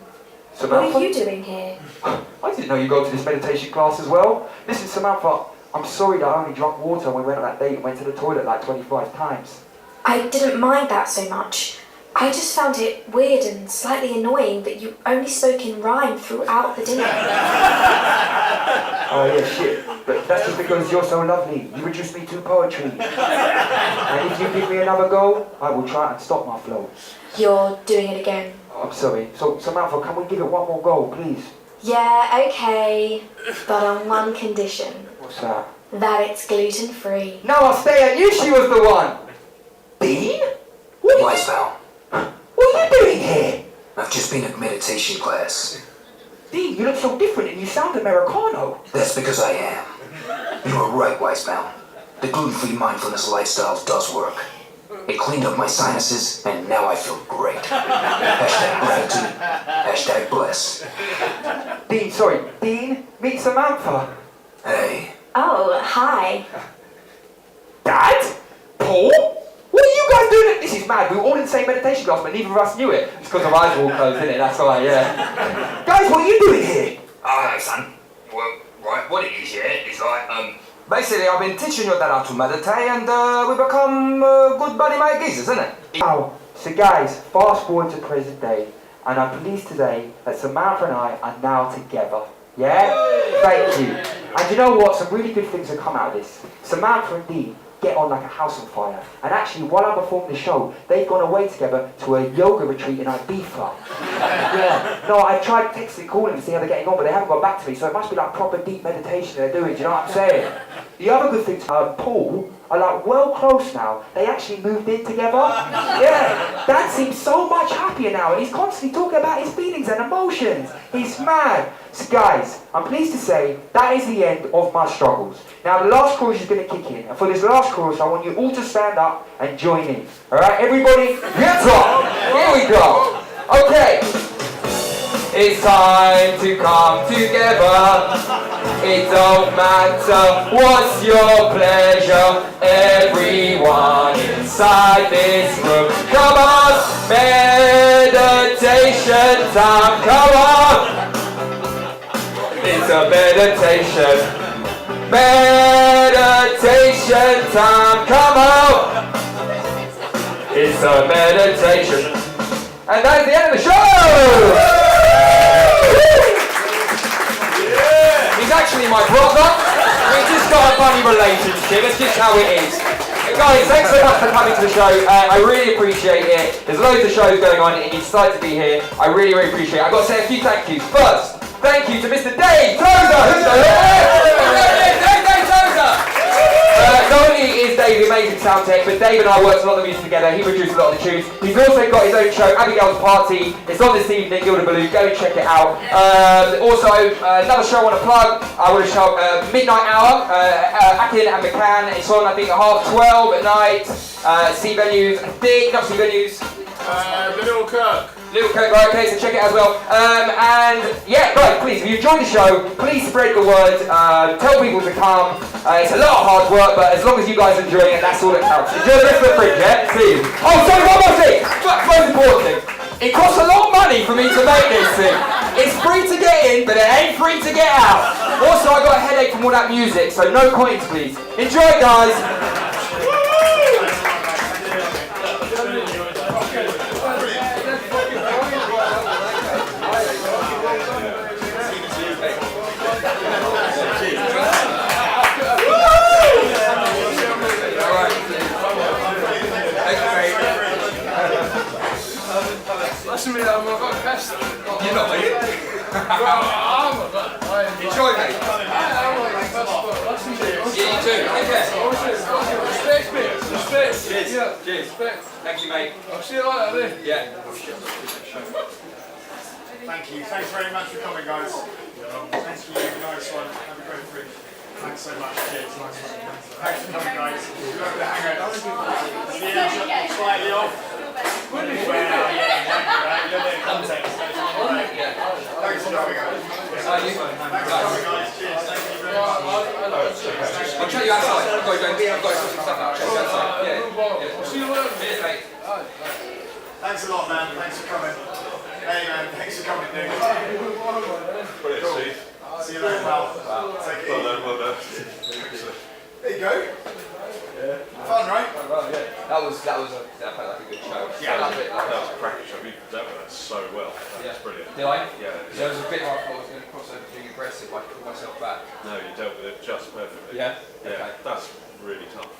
Samantha? what are you doing here? I didn't know you go to this meditation class as well. Listen, Samantha, I'm sorry that I only drank water when we went on that date and went to the toilet like 25 times. I didn't mind that so much. I just found it weird and slightly annoying that you only spoke in rhyme throughout the dinner. Oh yeah, shit. But that's just because you're so lovely. You reduced me to poetry. And if you give me another go, I will try and stop my flow. You're doing it again. Oh, I'm sorry. So Samantha, can we give it one more go, please? Yeah, okay. But on one condition. What's that? That it's gluten-free. No, I'll stay. I knew she was the one. Dean? Wisebowm, What are you doing here? I've just been at meditation class. Dean, you look so different and you sound Americano. That's because I am. You were right, Wisebowm. The gluten-free mindfulness lifestyle does work. It cleaned up my sinuses, and now I feel great. Hashtag gratitude, hashtag bless. Dean, sorry. Dean, meet Samantha. Hey, Oh, hi. Dad? Paul? What are you guys doing? This is mad. We were all in the same meditation class, but neither of us knew it. It's because our eyes were all closed, isn't it? That's why, yeah. Guys, what are you doing here? alright son. Well, right, what it is, yeah, is like, basically I've been teaching your dad how to meditate and we become good buddy mate geezers, isn't it? Wow. So guys, fast forward to present day, and I'm pleased today that Samantha and I are now together. Yeah? Thank you. And you know what? Some really good things have come out of this. Samantha and Dean get on like a house on fire. And actually, while I performed the show, they've gone away together to a yoga retreat in Ibiza. Yeah. No, I've tried texting, calling to see how they're getting on, but they haven't got back to me, so it must be like proper deep meditation they're doing, do you know what I'm saying? The other good thing, Paul, are like well close now. They actually moved in together. Yeah. Dad seems so much happier now, and he's constantly talking about his feelings and emotions. He's mad. So guys, I'm pleased to say that is the end of my struggles. Now the last chorus is going to kick in, and for this last chorus I want you all to stand up and join in. Alright, everybody, get up! Here we go! Okay. It's time to come together. It don't matter what's your pleasure. Everyone inside this room, come on! Meditation time, come on! It's a meditation. Meditation time, come on! It's a meditation. And that is the end of the show! He's actually my brother. We just got a funny relationship. It's just how it is. Guys, thanks so much for coming to the show. I really appreciate it. There's loads of shows going on and you decided to be here. I really, really appreciate it. I've got to say a few thank yous. First, thank you to Mr. Dave Tozer. Who's the Dave Tozer? Not only is Dave the amazing sound tech, but Dave and I worked a lot of the music together. He produced a lot of the tunes. He's also got his own show, Abigail's Party. It's on this evening, Gilda Baloo. Go and check it out. Also, another show I want to plug. I want to show Midnight Hour, Akin and McCann. It's on, I think, at 12:30 at night. C venues, I think, not C venues. The Little Kirk. Little Kirk, right, okay, so check it out as well. And yeah, guys, please, if you enjoyed the show, please spread the word, tell people to come. It's a lot of hard work, but as long as you guys are enjoying it, that's all that counts. Enjoy the rest of the fridge, yeah? See you. Oh, sorry, one more thing! Most important thing. It costs a lot of money for me to make this thing. It's free to get in, but it ain't free to get out. Also, I got a headache from all that music, so no coins, please. Enjoy, guys. Listen to me, I've got a pest. You're not, are you? Enjoy, mate. Yeah, you too. Take care. Respect, mate. Respect. Cheers. Yeah. Cheers. Respect. Thank you, mate. I'll see you later, then. Yeah. Thank you. Thanks very much for coming, guys. Thank you. Nice one. Have a great fridge. Thanks so much. Cheers. Nice one. Thanks for coming, guys. We've got the hangout. Yeah, slightly off. Well, yeah, right. You're there, context. Thanks for coming, guys. Thanks for coming, guys. Cheers. Thank you very much. I'll check you outside. I've got to sort some stuff out. I'll check you outside. Yeah. See you later. Cheers, mate. Thanks a lot, man. Thanks for coming. Hey, man. Thanks for coming, dude. Brilliant, Steve. See you later, pal. Take it easy. There you go. Fun, right? felt like a good show. Yeah. That was a cracking show. You dealt with that so well. That was brilliant. Did I? Yeah. There was a bit where I thought I was going to cross over being aggressive. I pulled myself back. No, you dealt with it just perfectly. Yeah? Yeah. Okay. That's really tough.